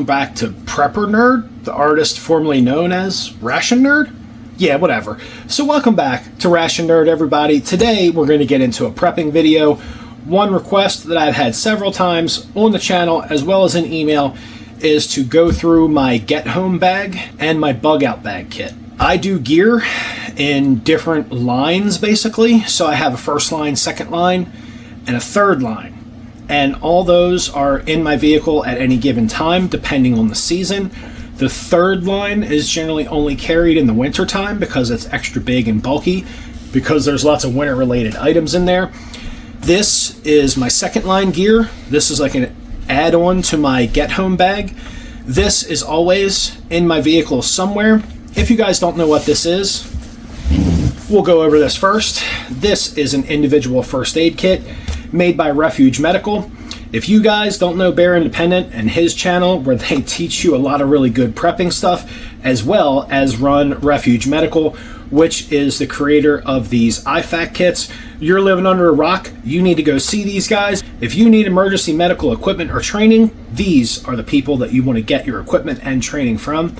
welcome back to Prepper Nerd, the artist formerly known as Ration Nerd. Yeah, whatever. So welcome back to Ration Nerd, everybody. Today we're going to get into a prepping video. One request that I've had several times on the channel as well as in email is to go through my get home bag and my bug out bag kit. I do gear in different lines basically. So I have a first line, second line, and a third line. And all those are in my vehicle at any given time, depending on the season. The third line is generally only carried in the winter time because it's extra big and bulky, because there's lots of winter related items in there. This is my second line gear. This is like an add-on to my get home bag. This is always in my vehicle somewhere. If you guys don't know what this is, we'll go over this first. This is an individual first aid kit made by Refuge Medical. If you guys don't know Bear Independent and his channel, where they teach you a lot of really good prepping stuff, as well as run Refuge Medical, which is the creator of these IFAK kits, you're living under a rock. You need to go see these guys. If you need emergency medical equipment or training, these are the people that you want to get your equipment and training from.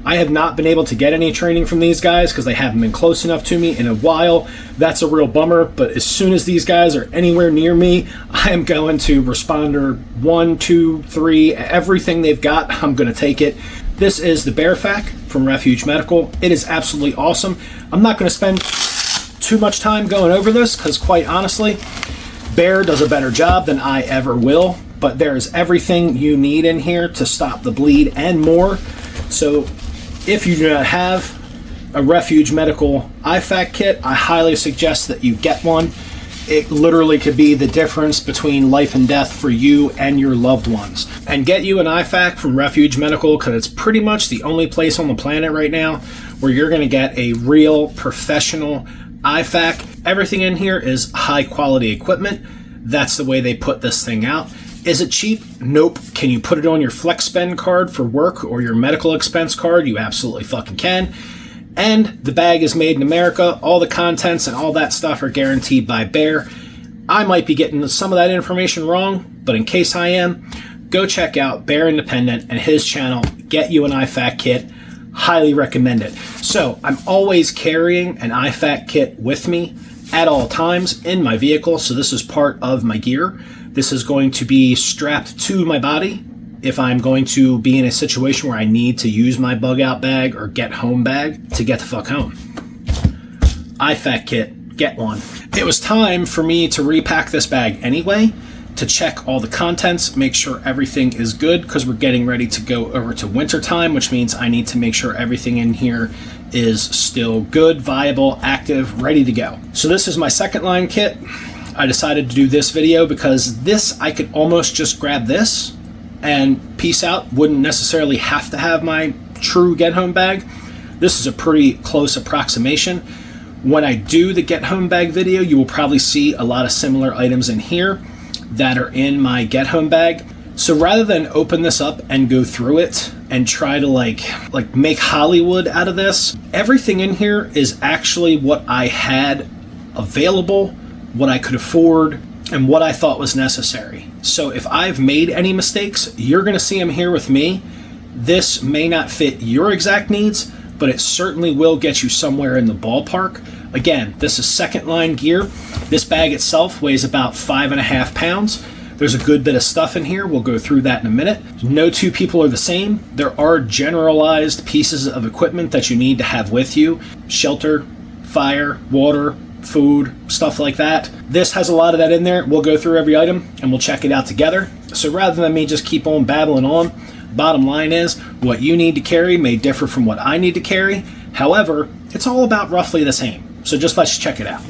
I have not been able to get any training from these guys because they haven't been close enough to me in a while. That's a real bummer, but as soon as these guys are anywhere near me, I am going to responder 1, 2, 3, everything they've got, I'm going to take it. This is the Bear FAK from Refuge Medical. It is absolutely awesome. I'm not going to spend too much time going over this because quite honestly, Bear does a better job than I ever will, but there's everything you need in here to stop the bleed and more. So if you do not have a Refuge Medical IFAK kit, I highly suggest that you get one. It literally could be the difference between life and death for you and your loved ones. And get you an IFAK from Refuge Medical, because it's pretty much the only place on the planet right now where you're going to get a real professional IFAK. Everything in here is high quality equipment. That's the way they put this thing out. Is it cheap? Nope. Can you put it on your flex spend card for work or your medical expense card? You absolutely fucking can. And the bag is made in America. All the contents and all that stuff are guaranteed by Bear. I might be getting some of that information wrong, but in case I am, go check out Bear Independent and his channel. Get you an IFAK kit. Highly recommend it. So I'm always carrying an IFAK kit with me at all times in my vehicle. So this is part of my gear. This is going to be strapped to my body if I'm going to be in a situation where I need to use my bug out bag or get home bag to get the fuck home. IFAK kit, get one. It was time for me to repack this bag anyway, to check all the contents, make sure everything is good, because we're getting ready to go over to winter time, which means I need to make sure everything in here is still good, viable, active, ready to go. So this is my second line kit. I decided to do this video because this, I could almost just grab this and peace out. Wouldn't necessarily have to have my true get home bag. This is a pretty close approximation. When I do the get home bag video, you will probably see a lot of similar items in here that are in my get home bag. So rather than open this up and go through it and try to like make Hollywood out of this, everything in here is actually what I had available, what I could afford, and what I thought was necessary. So if I've made any mistakes, you're going to see them here with me. This may not fit your exact needs, but it certainly will get you somewhere in the ballpark. Again, this is second line gear. This bag itself weighs about 5.5 pounds. There's a good bit of stuff in here. We'll go through that in a minute. No two people are the same. There are generalized pieces of equipment that you need to have with you. Shelter, fire, water, food, stuff like that. This has a lot of that in there. We'll go through every item and we'll check it out together. So rather than me just keep on babbling on, bottom line is what you need to carry may differ from what I need to carry. However, it's all about roughly the same. So just let's check it out.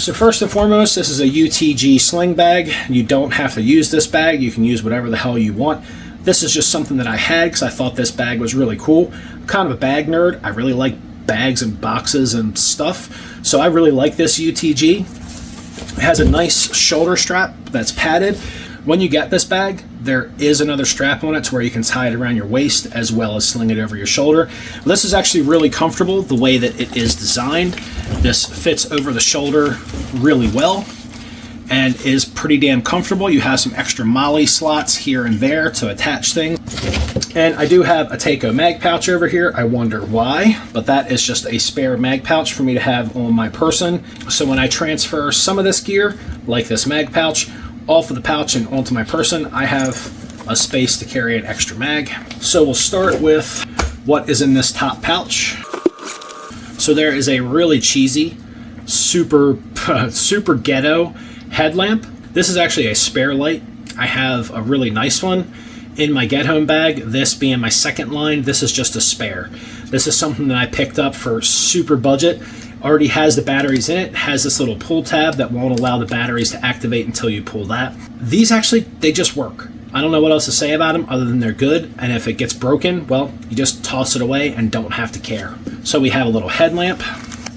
So first and foremost, this is a UTG sling bag. You don't have to use this bag. You can use whatever the hell you want. This is just something that I had because I thought this bag was really cool. I'm kind of a bag nerd. I really like bags and boxes and stuff. So I really like this UTG. It has a nice shoulder strap that's padded. When you get this bag, there is another strap on it to where you can tie it around your waist as well as sling it over your shoulder. This is actually really comfortable the way that it is designed. This fits over the shoulder really well. and is pretty damn comfortable. You have some extra MOLLE slots here and there to attach things. And I do have a Takeo mag pouch over here. I wonder why, but that is just a spare mag pouch for me to have on my person. So when I transfer some of this gear, like this mag pouch, off of the pouch and onto my person, I have a space to carry an extra mag. So we'll start with what is in this top pouch. So there is a really cheesy, super ghetto headlamp. This is actually a spare light. I have a really nice one in my get home bag. This being my second line, this is just a spare. This is something that I picked up for super budget. Already has the batteries in it, has this little pull tab that won't allow the batteries to activate until you pull that. These actually, they just work. I don't know what else to say about them other than they're good, and if it gets broken, well, you just toss it away and don't have to care. So we have a little headlamp.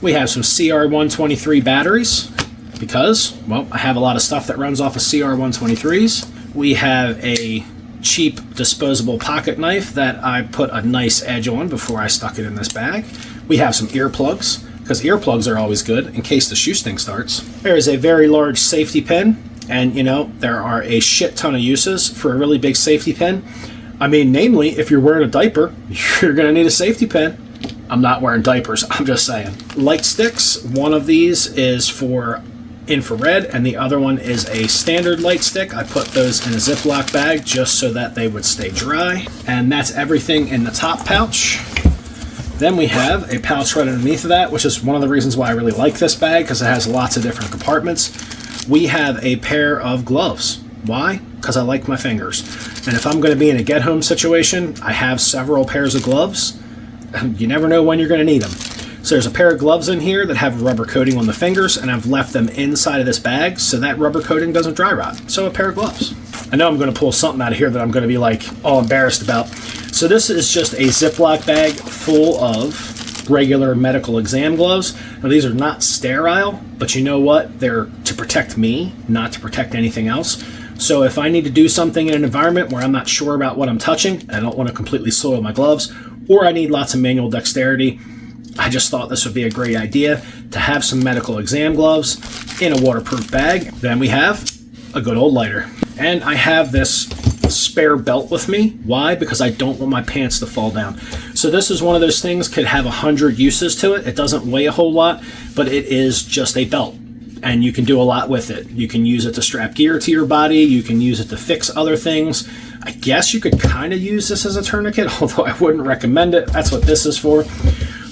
We have some CR123 batteries because, well, I have a lot of stuff that runs off of CR123s. We have a cheap disposable pocket knife that I put a nice edge on before I stuck it in this bag. We have some earplugs, because earplugs are always good in case the shoestring starts. There is a very large safety pin, and you know, there are a shit ton of uses for a really big safety pin. I mean, namely, if you're wearing a diaper, you're gonna need a safety pin. I'm not wearing diapers, I'm just saying. Light sticks, one of these is for infrared and the other one is a standard light stick. I put those in a Ziploc bag just so that they would stay dry. And that's everything in the top pouch. Then we have a pouch right underneath of that, which is one of the reasons why I really like this bag, because it has lots of different compartments. We have a pair of gloves. Why? Because I like my fingers. And if I'm going to be in a get-home situation, I have several pairs of gloves. You never know when you're going to need them. So there's a pair of gloves in here that have rubber coating on the fingers, and I've left them inside of this bag so that rubber coating doesn't dry rot. So a pair of gloves. I know I'm going to pull something out of here that I'm going to be like all embarrassed about. So this is just a Ziploc bag full of regular medical exam gloves. Now these are not sterile, but you know what? They're to protect me, not to protect anything else. So if I need to do something in an environment where I'm not sure about what I'm touching, and I don't want to completely soil my gloves, or I need lots of manual dexterity, I just thought this would be a great idea to have some medical exam gloves in a waterproof bag. Then we have a good old lighter. And I have this spare belt with me. Why? Because I don't want my pants to fall down. So this is one of those things, could have 100 uses to it. It doesn't weigh a whole lot, but it is just a belt. And you can do a lot with it. You can use it to strap gear to your body. You can use it to fix other things. I guess you could kind of use this as a tourniquet, although I wouldn't recommend it. That's what this is for.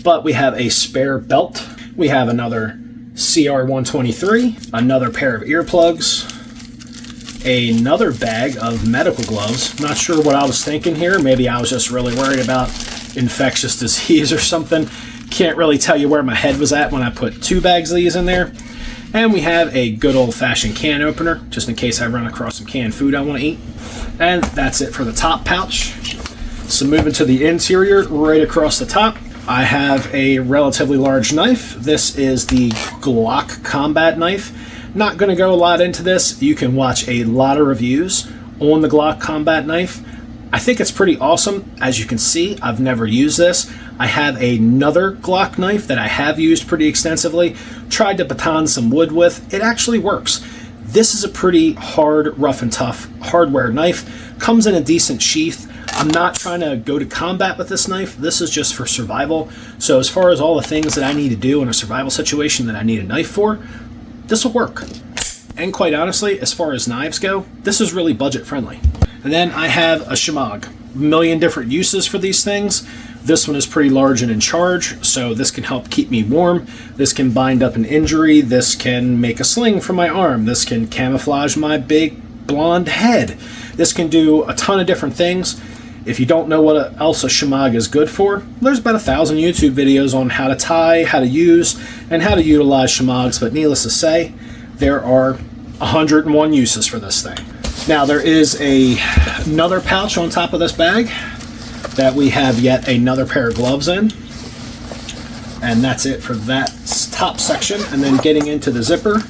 But we have a spare belt. We have another CR123, another pair of earplugs, another bag of medical gloves. Not sure what I was thinking here. Maybe I was just really worried about infectious disease or something. Can't really tell you where my head was at when I put 2 bags of these in there. And we have a good old-fashioned can opener, just in case I run across some canned food I want to eat. And that's it for the top pouch. So moving to the interior, right across the top, I have a relatively large knife. This is the Glock combat knife. Not going to go a lot into this. You can watch a lot of reviews on the Glock combat knife. I think it's pretty awesome. As you can see, I've never used this. I have another Glock knife that I have used pretty extensively. Tried to baton some wood with. It actually works. This is a pretty hard, rough and tough hardware knife. Comes in a decent sheath. I'm not trying to go to combat with this knife. This is just for survival. So as far as all the things that I need to do in a survival situation that I need a knife for, this will work. And quite honestly, as far as knives go, this is really budget friendly. And then I have a shemagh. A million different uses for these things. This one is pretty large and in charge, so this can help keep me warm. This can bind up an injury. This can make a sling for my arm. This can camouflage my big blonde head. This can do a ton of different things. If you don't know what else a shemagh is good for, there's about 1,000 YouTube videos on how to tie, how to use, and how to utilize shemaghs, but needless to say, there are 101 uses for this thing. Now there is another pouch on top of this bag that we have yet another pair of gloves in, and that's it for that top section. And then getting into the zipper,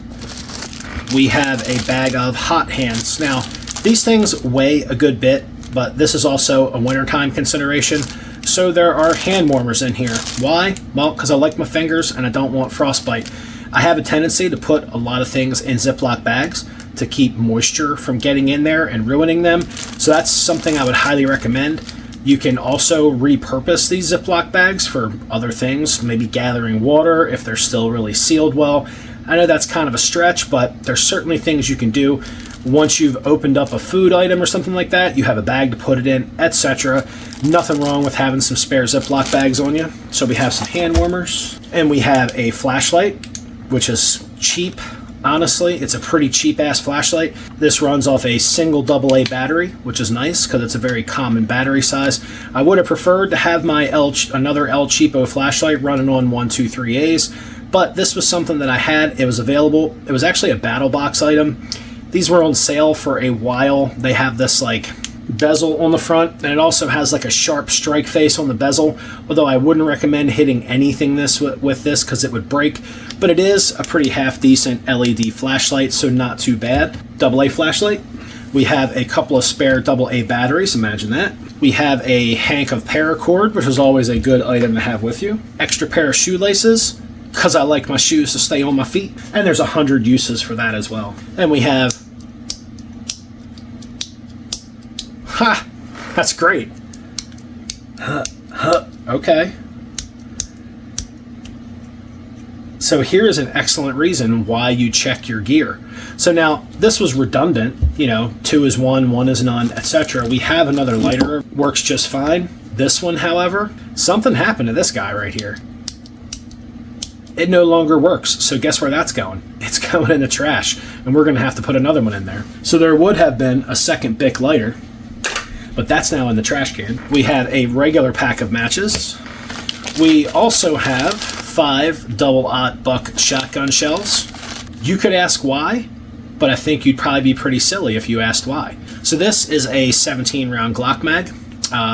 we have a bag of hot hands. Now these things weigh a good bit, but this is also a wintertime consideration. So there are hand warmers in here. Why? Well, because I like my fingers and I don't want frostbite. I have a tendency to put a lot of things in Ziploc bags to keep moisture from getting in there and ruining them. So that's something I would highly recommend. You can also repurpose these Ziploc bags for other things, maybe gathering water if they're still really sealed well. I know that's kind of a stretch, but there's certainly things you can do. Once you've opened up a food item or something like that, you have a bag to put it in, etc. Nothing wrong with having some spare Ziploc bags on you. So we have some hand warmers, and we have a flashlight, which is cheap. Honestly, it's a pretty cheap-ass flashlight. This runs off a single AA battery, which is nice because it's a very common battery size. I would have preferred to have my another El Cheapo flashlight running on 123As, but this was something that I had. It was available. It was actually a battle box item. These were on sale for a while. They have this like bezel on the front, and it also has like a sharp strike face on the bezel, although I wouldn't recommend hitting anything with this because it would break. But it is a pretty half decent LED flashlight, so not too bad. AA flashlight. We have a couple of spare AA batteries, imagine that. We have a hank of paracord, which is always a good item to have with you. Extra pair of shoelaces, because I like my shoes to stay on my feet. And there's 100 uses for that as well. And we have... Ha! That's great. Okay. So here's an excellent reason why you check your gear. So now, this was redundant, 2 is 1, 1 is none, etc. We have another lighter, works just fine. This one, however, something happened to this guy right here. It no longer works, so guess where that's going? It's going in the trash, and we're going to have to put another one in there. So there would have been a second Bic lighter, but that's now in the trash can. We have a regular pack of matches. We also have 5 double-aught buck shotgun shells. You could ask why, but I think you'd probably be pretty silly if you asked why. So this is a 17-round Glock mag,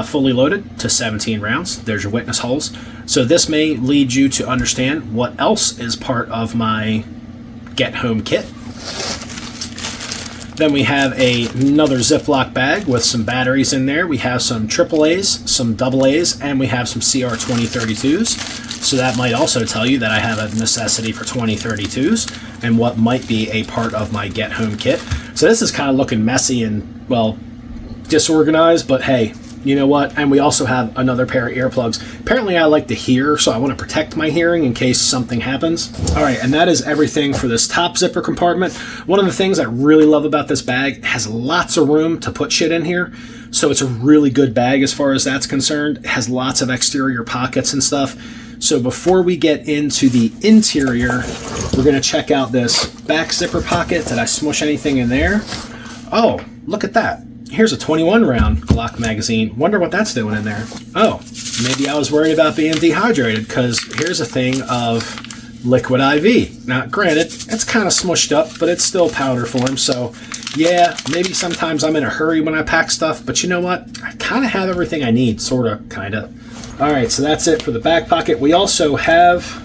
fully loaded to 17 rounds. There's your witness holes. So this may lead you to understand what else is part of my get-home kit. Then we have another Ziploc bag with some batteries in there. We have some AAAs, some AAs, and we have some CR2032s. So that might also tell you that I have a necessity for 2032s and what might be a part of my get-home kit. So this is kind of looking messy and, well, disorganized, but hey, you know what? And we also have another pair of earplugs. Apparently I like to hear, so I want to protect my hearing in case something happens. All right, and that is everything for this top zipper compartment. One of the things I really love about this bag, it has lots of room to put shit in here. So it's a really good bag as far as that's concerned. It has lots of exterior pockets and stuff. So before we get into the interior, we're going to check out this back zipper pocket. Did I smush anything in there? Oh, look at that. Here's a 21-round Glock magazine. Wonder what that's doing in there. Oh, maybe I was worried about being dehydrated, because here's a thing of liquid IV. Now, granted, it's kind of smushed up, but it's still powder form, so yeah, maybe sometimes I'm in a hurry when I pack stuff, but you know what? I kind of have everything I need, sort of, kind of. All right, so that's it for the back pocket. We also have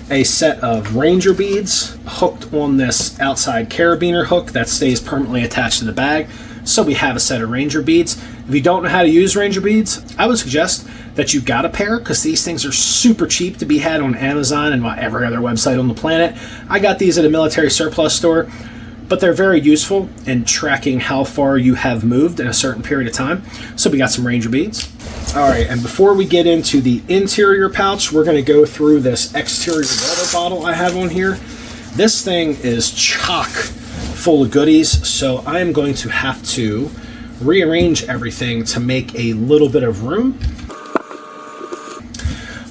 a set of Ranger beads hooked on this outside carabiner hook that stays permanently attached to the bag. So we have a set of Ranger beads. If you don't know how to use Ranger beads, I would suggest that you got a pair, because these things are super cheap to be had on Amazon and every other website on the planet. I got these at a military surplus store, but they're very useful in tracking how far you have moved in a certain period of time. So we got some Ranger beads. All right, and before we get into the interior pouch, we're going to go through this exterior water bottle I have on here. This thing is chock full of goodies, so I am going to have to rearrange everything to make a little bit of room.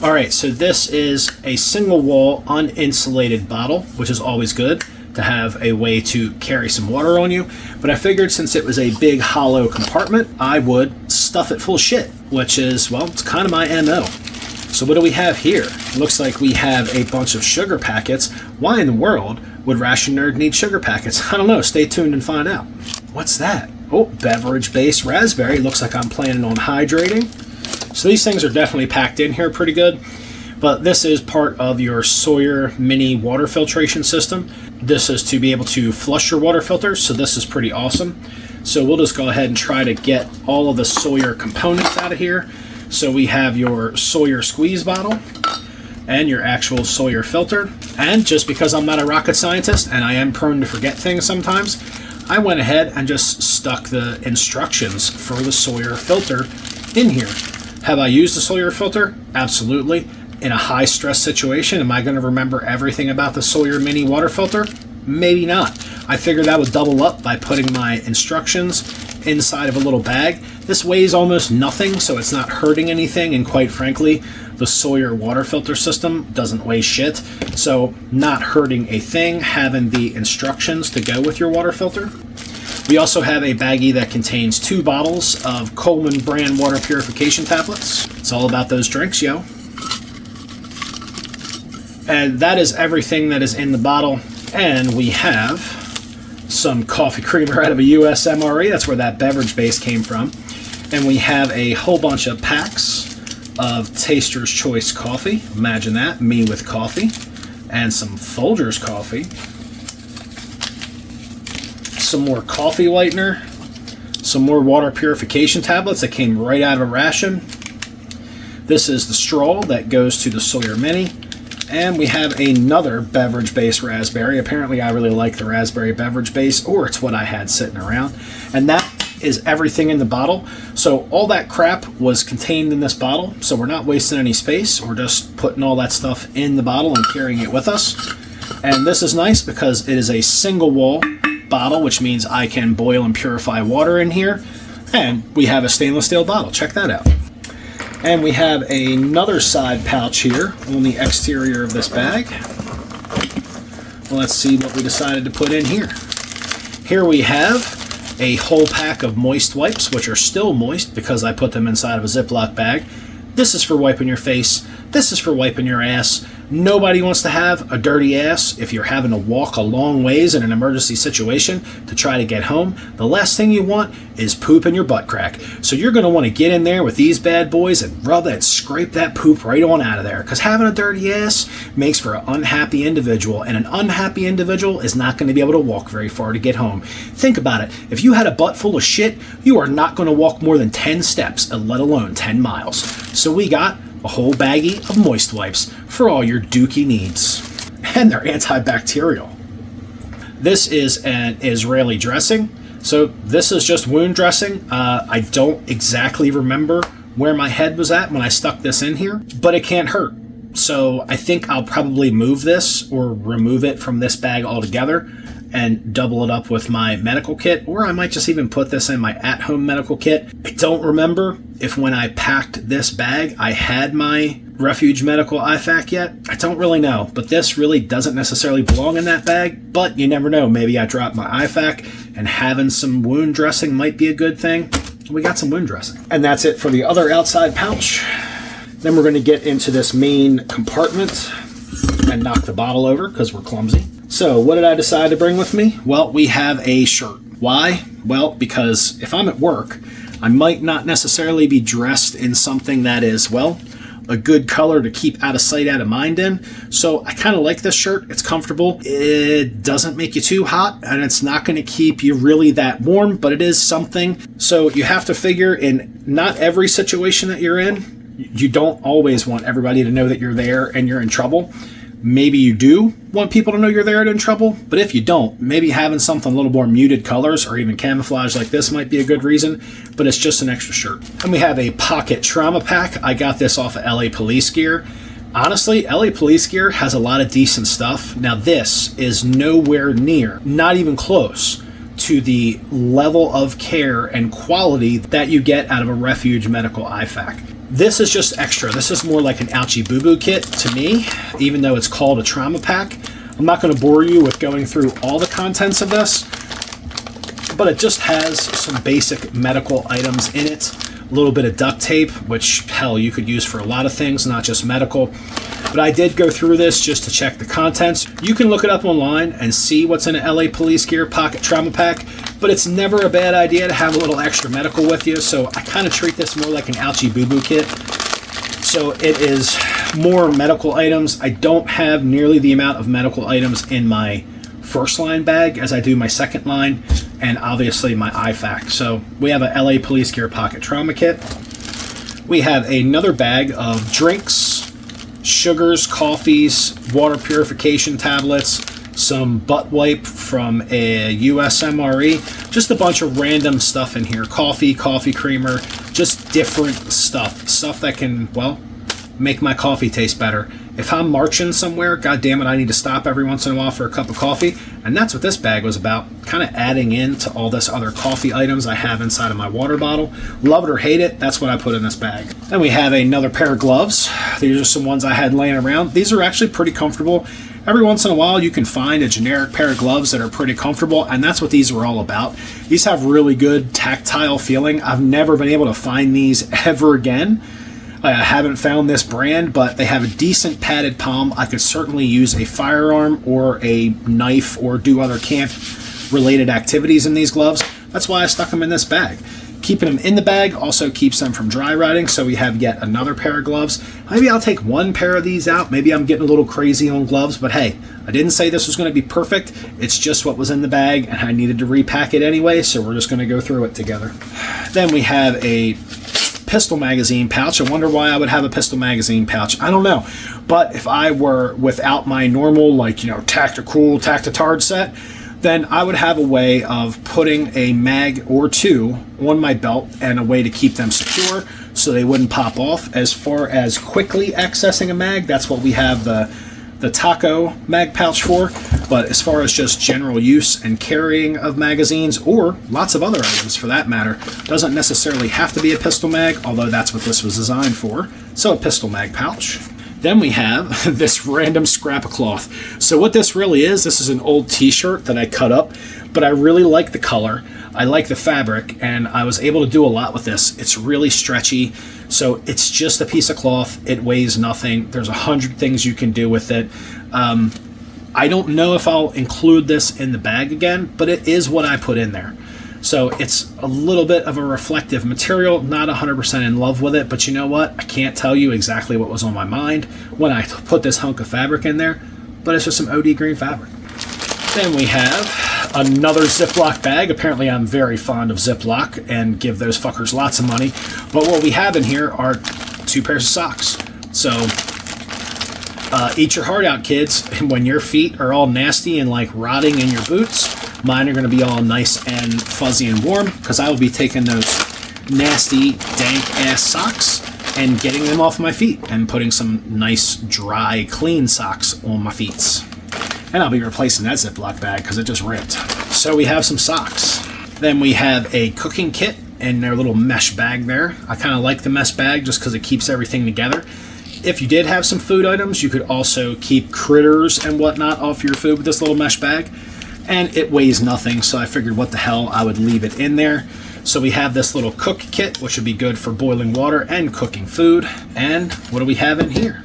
All right, so this is a single wall uninsulated bottle, which is always good to have a way to carry some water on you, but I figured since it was a big hollow compartment, I would stuff it full of shit, which is, well, it's kind of my MO. So what do we have here? It looks like we have a bunch of sugar packets. Why in the world would Ration Nerd need sugar packets? I don't know. Stay tuned and find out. What's that? Oh, beverage-based raspberry. Looks like I'm planning on hydrating. So these things are definitely packed in here pretty good. But this is part of your Sawyer mini water filtration system. This is to be able to flush your water filters, so this is pretty awesome. So we'll just go ahead and try to get all of the Sawyer components out of here. So we have your Sawyer squeeze bottle and your actual Sawyer filter. And just because I'm not a rocket scientist and I am prone to forget things sometimes, I went ahead and just stuck the instructions for the Sawyer filter in here. Have I used the Sawyer filter? Absolutely. In a high stress situation, am I going to remember everything about the Sawyer mini water filter? Maybe not. I figured I would double up by putting my instructions inside of a little bag. This weighs almost nothing, so it's not hurting anything, and quite frankly, the Sawyer water filter system doesn't weigh shit, so not hurting a thing having the instructions to go with your water filter. We also have a baggie that contains 2 bottles of Coleman brand water purification tablets. It's all about those drinks, yo. And that is everything that is in the bottle. And we have some coffee creamer out of a US MRE. That's where that beverage base came from. And we have a whole bunch of packs of Taster's Choice coffee. Imagine that, me with coffee. And some Folgers coffee. Some more coffee whitener. Some more water purification tablets that came right out of a ration. This is the straw that goes to the Sawyer Mini. And we have another beverage base raspberry. Apparently I really like the raspberry beverage base, or it's what I had sitting around. And that is everything in the bottle. So all that crap was contained in this bottle, so we're not wasting any space. We're just putting all that stuff in the bottle and carrying it with us. And this is nice because it is a single wall bottle, which means I can boil and purify water in here. And we have a stainless steel bottle. Check that out. And we have another side pouch here on the exterior of this bag. Let's see what we decided to put in here. Here we have a whole pack of moist wipes, which are still moist because I put them inside of a Ziploc bag. This is for wiping your face. This is for wiping your ass. Nobody wants to have a dirty ass if you're having to walk a long ways in an emergency situation to try to get home. The last thing you want is poop in your butt crack. So you're going to want to get in there with these bad boys and rub and scrape that poop right on out of there. Because having a dirty ass makes for an unhappy individual. And an unhappy individual is not going to be able to walk very far to get home. Think about it. If you had a butt full of shit, you are not going to walk more than 10 steps, let alone 10 miles. So we got a whole baggie of moist wipes for all your dookie needs. And they're antibacterial. This is an Israeli dressing. So this is just wound dressing. I don't exactly remember where my head was at when I stuck this in here, but it can't hurt. So I think I'll probably move this or remove it from this bag altogether and double it up with my medical kit, or I might just even put this in my at-home medical kit. I don't remember if when I packed this bag I had my Refuge Medical IFAK yet. I don't really know, but this really doesn't necessarily belong in that bag, but you never know. Maybe I dropped my IFAK and having some wound dressing might be a good thing. We got some wound dressing. And that's it for the other outside pouch. Then we're going to get into this main compartment and knock the bottle over because we're clumsy. So what did I decide to bring with me? Well, we have a shirt. Why? Well, because if I'm at work, I might not necessarily be dressed in something that is, well, a good color to keep out of sight, out of mind in. So I kind of like this shirt. It's comfortable. It doesn't make you too hot, and it's not going to keep you really that warm, but it is something. So you have to figure in not every situation that you're in, you don't always want everybody to know that you're there and you're in trouble. Maybe you do want people to know you're there and in trouble, but if you don't, maybe having something a little more muted colors or even camouflage like this might be a good reason, but it's just an extra shirt. And we have a pocket trauma pack. I got this off of LA Police Gear. Honestly, LA Police Gear has a lot of decent stuff. Now this is nowhere near, not even close, to the level of care and quality that you get out of a Refuge Medical IFAK. This is just extra. This is more like an ouchie boo-boo kit to me, even though it's called a trauma pack. I'm not going to bore you with going through all the contents of this, but it just has some basic medical items in it. A little bit of duct tape, which, hell, you could use for a lot of things, not just medical. But I did go through this just to check the contents. You can look it up online and see what's in an LA Police Gear pocket trauma pack, but it's never a bad idea to have a little extra medical with you, so I kind of treat this more like an ouchie boo-boo kit. So it is more medical items. I don't have nearly the amount of medical items in my first line bag as I do my second line, and obviously my IFAK. So we have a LA Police Gear pocket trauma kit. We have another bag of drinks, sugars, coffees, water purification tablets, some butt wipe from a USMRE, just a bunch of random stuff in here. Coffee creamer, just different stuff that can, well, make my coffee taste better. If I'm marching somewhere, god damn it, I need to stop every once in a while for a cup of coffee. And that's what this bag was about, kind of adding in to all this other coffee items I have inside of my water bottle. Love it or hate it, that's what I put in this bag. Then we have another pair of gloves. These are some ones I had laying around. These are actually pretty comfortable. Every once in a while you can find a generic pair of gloves that are pretty comfortable, and that's what these were all about. These have really good tactile feeling. I've never been able to find these ever again. I haven't found this brand, but they have a decent padded palm. I could certainly use a firearm or a knife or do other camp-related activities in these gloves. That's why I stuck them in this bag. Keeping them in the bag also keeps them from dry rotting, so we have yet another pair of gloves. Maybe I'll take one pair of these out. Maybe I'm getting a little crazy on gloves, but hey, I didn't say this was going to be perfect. It's just what was in the bag, and I needed to repack it anyway, so we're just going to go through it together. Then we have a pistol magazine pouch. I wonder why I would have a pistol magazine pouch. I don't know. But if I were without my normal, tactical, tactitard set, then I would have a way of putting a mag or two on my belt and a way to keep them secure so they wouldn't pop off. As far as quickly accessing a mag, that's what we have the taco mag pouch for. But as far as just general use and carrying of magazines, or lots of other items for that matter, doesn't necessarily have to be a pistol mag, although that's what this was designed for. So a pistol mag pouch. Then we have this random scrap of cloth. So what this really is, this is an old t-shirt that I cut up, but I really like the color. I like the fabric, and I was able to do a lot with this. It's really stretchy, so it's just a piece of cloth. It weighs nothing. There's 100 things you can do with it. I don't know if I'll include this in the bag again, but it is what I put in there. So it's a little bit of a reflective material, not 100% in love with it, but you know what? I can't tell you exactly what was on my mind when I put this hunk of fabric in there, but it's just some OD green fabric. Then we have another Ziploc bag. Apparently I'm very fond of Ziploc and give those fuckers lots of money. But what we have in here are 2 pairs of socks. So eat your heart out, kids. When your feet are all nasty and like rotting in your boots, mine are going to be all nice and fuzzy and warm, because I will be taking those nasty, dank ass socks and getting them off my feet and putting some nice, dry, clean socks on my feet. And I'll be replacing that Ziploc bag because it just ripped. So we have some socks. Then we have a cooking kit in their little mesh bag there. I kind of like the mesh bag just because it keeps everything together. If you did have some food items, you could also keep critters and whatnot off your food with this little mesh bag. And it weighs nothing, so I figured what the hell, I would leave it in there. So we have this little cook kit, which would be good for boiling water and cooking food. And what do we have in here?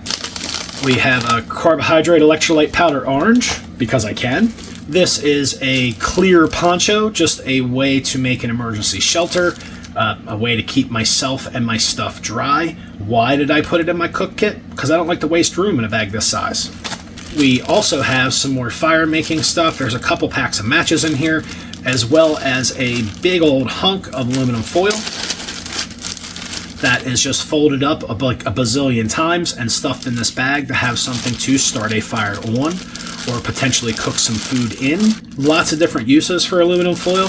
We have a carbohydrate electrolyte powder orange, because I can. This is a clear poncho, just a way to make an emergency shelter, a way to keep myself and my stuff dry. Why did I put it in my cook kit? Because I don't like to waste room in a bag this size. We also have some more fire making stuff. There's a couple packs of matches in here, as well as a big old hunk of aluminum foil that is just folded up like a bazillion times and stuffed in this bag to have something to start a fire on or potentially cook some food in. Lots of different uses for aluminum foil.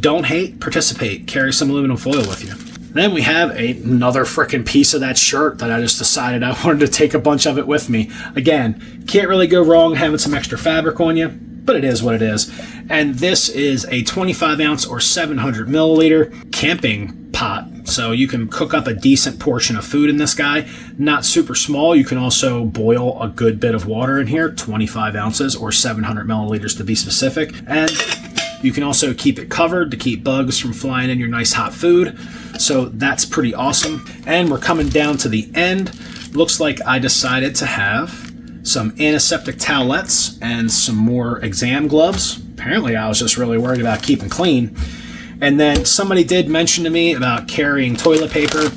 Don't hate, participate. Carry some aluminum foil with you. Then we have another frickin' piece of that shirt that I just decided I wanted to take a bunch of it with me. Again, can't really go wrong having some extra fabric on you, but it is what it is. And this is a 25 ounce or 700 milliliter camping pot. So you can cook up a decent portion of food in this guy. Not super small. You can also boil a good bit of water in here, 25 ounces or 700 milliliters to be specific. And you can also keep it covered to keep bugs from flying in your nice hot food. So that's pretty awesome. And we're coming down to the end. Looks like I decided to have some antiseptic towelettes and some more exam gloves. Apparently I was just really worried about keeping clean. And then somebody did mention to me about carrying toilet paper.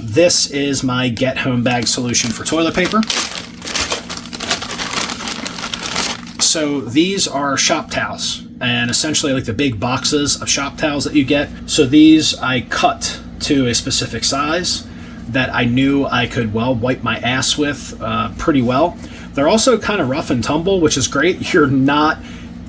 This is my get home bag solution for toilet paper. So these are shop towels, and essentially like the big boxes of shop towels that you get. So these I cut to a specific size. that I knew I could, well, wipe my ass with pretty well. They're also kind of rough and tumble, which is great. You're not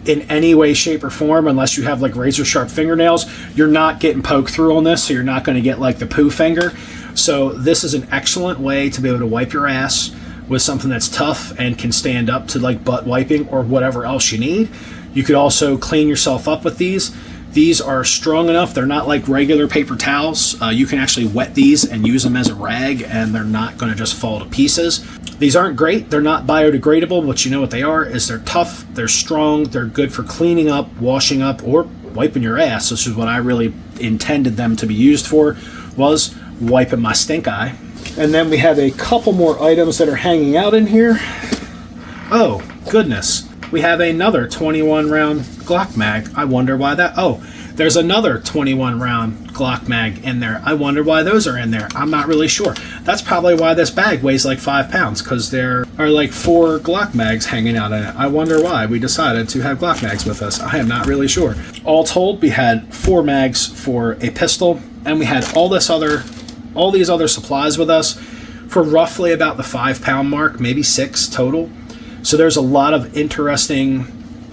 in any way, shape, or form, unless you have like razor sharp fingernails, you're not getting poked through on this, so you're not going to get like the poo finger. So this is an excellent way to be able to wipe your ass with something that's tough and can stand up to like butt wiping or whatever else you need. You could also clean yourself up with these. These are strong enough. They're not like regular paper towels. You can actually wet these and use them as a rag, and they're not going to just fall to pieces. These aren't great. They're not biodegradable, but you know what they are is they're tough, they're strong, they're good for cleaning up, washing up, or wiping your ass. This is what I really intended them to be used for, was wiping my stink eye. And then we have a couple more items that are hanging out in here. Oh, goodness. We have another 21 round Glock mag. I wonder why that... Oh, there's another 21 round Glock mag in there. I wonder why those are in there. I'm not really sure. That's probably why this bag weighs like 5 pounds, because there are like 4 Glock mags hanging out in it. I wonder why we decided to have Glock mags with us. I am not really sure. All told, we had 4 mags for a pistol, and we had all these other supplies with us for roughly about the 5 pound mark, maybe 6 total. So there's a lot of interesting,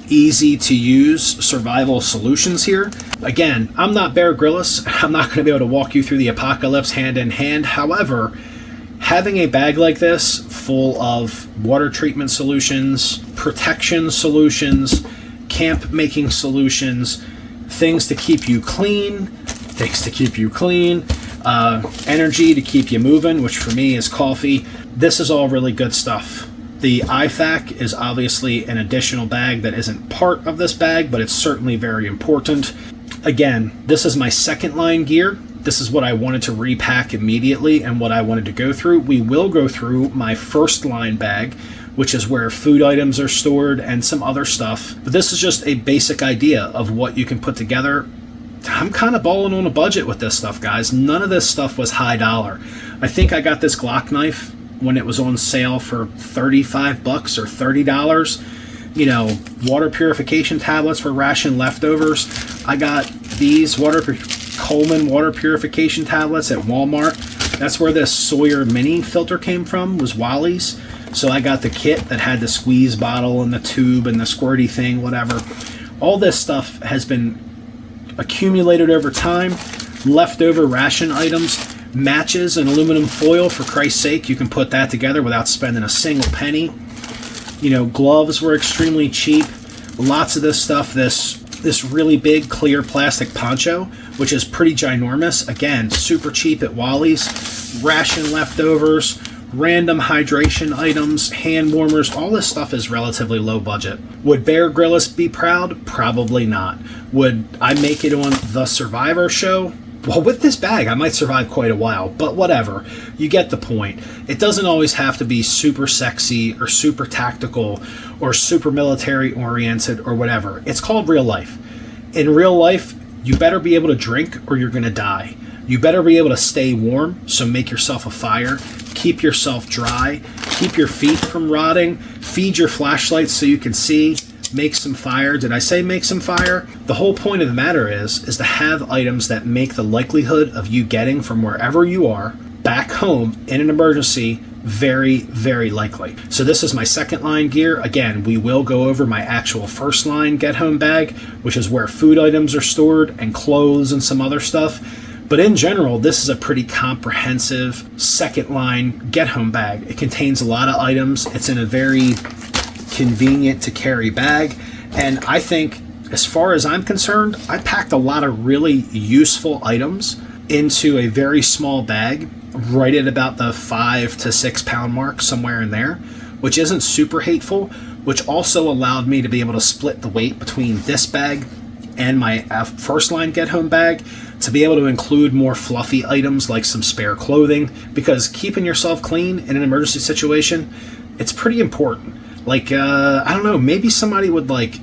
easy to use survival solutions here. Again, I'm not Bear Grylls. I'm not going to be able to walk you through the apocalypse hand in hand. However, having a bag like this full of water treatment solutions, protection solutions, camp making solutions, things to keep you clean, energy to keep you moving, which for me is coffee. This is all really good stuff. The IFAK is obviously an additional bag that isn't part of this bag, but it's certainly very important. Again, this is my second line gear. This is what I wanted to repack immediately and what I wanted to go through. We will go through my first line bag, which is where food items are stored and some other stuff. But this is just a basic idea of what you can put together. I'm kind of balling on a budget with this stuff, guys. None of this stuff was high dollar. I think I got this Glock knife when it was on sale for $35 or $30. You know, water purification tablets for ration leftovers. I got these Coleman water purification tablets at Walmart. That's where this Sawyer mini filter came from, was Wally's. So I got the kit that had the squeeze bottle and the tube and the squirty thing, whatever. All this stuff has been accumulated over time. Leftover ration items. Matches and aluminum foil, for Christ's sake, you can put that together without spending a single penny. You know, gloves were extremely cheap. Lots of this stuff, this really big clear plastic poncho, which is pretty ginormous. Again, super cheap at Wally's. Ration leftovers, random hydration items, hand warmers, all this stuff is relatively low budget. Would Bear Grylls be proud? Probably not. Would I make it on The Survivor show? Well, with this bag, I might survive quite a while, but whatever. You get the point. It doesn't always have to be super sexy or super tactical or super military oriented or whatever. It's called real life. In real life, you better be able to drink or you're going to die. You better be able to stay warm, so make yourself a fire, keep yourself dry, keep your feet from rotting, feed your flashlights so you can see, make some fire. Did I say make some fire? The whole point of the matter is to have items that make the likelihood of you getting from wherever you are back home in an emergency very, very likely. So this is my second line gear. Again, we will go over my actual first line get home bag, which is where food items are stored and clothes and some other stuff. But in general, this is a pretty comprehensive second line get home bag. It contains a lot of items. It's in a very convenient to carry bag, and I think, as far as I'm concerned, I packed a lot of really useful items into a very small bag, right at about the 5 to 6 pound mark, somewhere in there, which isn't super hateful, which also allowed me to be able to split the weight between this bag and my first line get home bag, to be able to include more fluffy items like some spare clothing, because keeping yourself clean in an emergency situation, it's pretty important. Like, I don't know, maybe somebody would, like,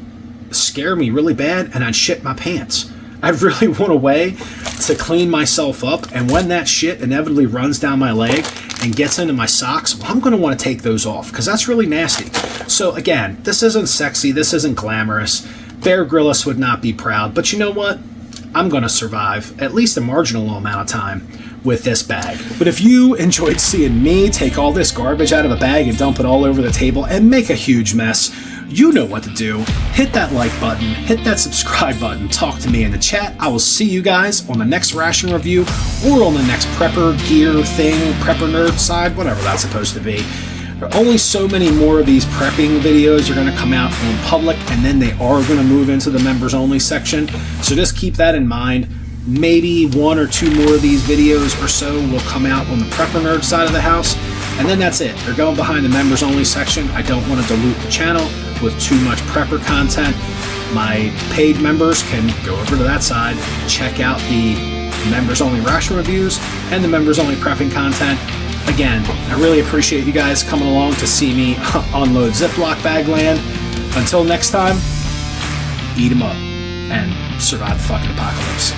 scare me really bad and I'd shit my pants. I really want a way to clean myself up, and when that shit inevitably runs down my leg and gets into my socks, well, I'm going to want to take those off, because that's really nasty. So, again, this isn't sexy, this isn't glamorous. Bear Grylls would not be proud, but you know what? I'm going to survive at least a marginal amount of time with this bag. But if you enjoyed seeing me take all this garbage out of a bag and dump it all over the table and make a huge mess, you know what to do. Hit that like button, hit that subscribe button, talk to me in the chat. I will see you guys on the next ration review or on the next prepper gear thing, prepper nerd side, whatever that's supposed to be. There are only so many more of these prepping videos are going to come out on public, and then they are going to move into the members only section. So just keep that in mind. Maybe 1 or 2 more of these videos or so will come out on the prepper nerd side of the house, and then that's it. They're going behind the members only section. I don't want to dilute the channel with too much prepper content. My paid members can go over to that side, check out the members only ration reviews and the members only prepping content. Again, I really appreciate you guys coming along to see me unload Ziploc bag land. Until next time, eat 'em up and survive the fucking apocalypse.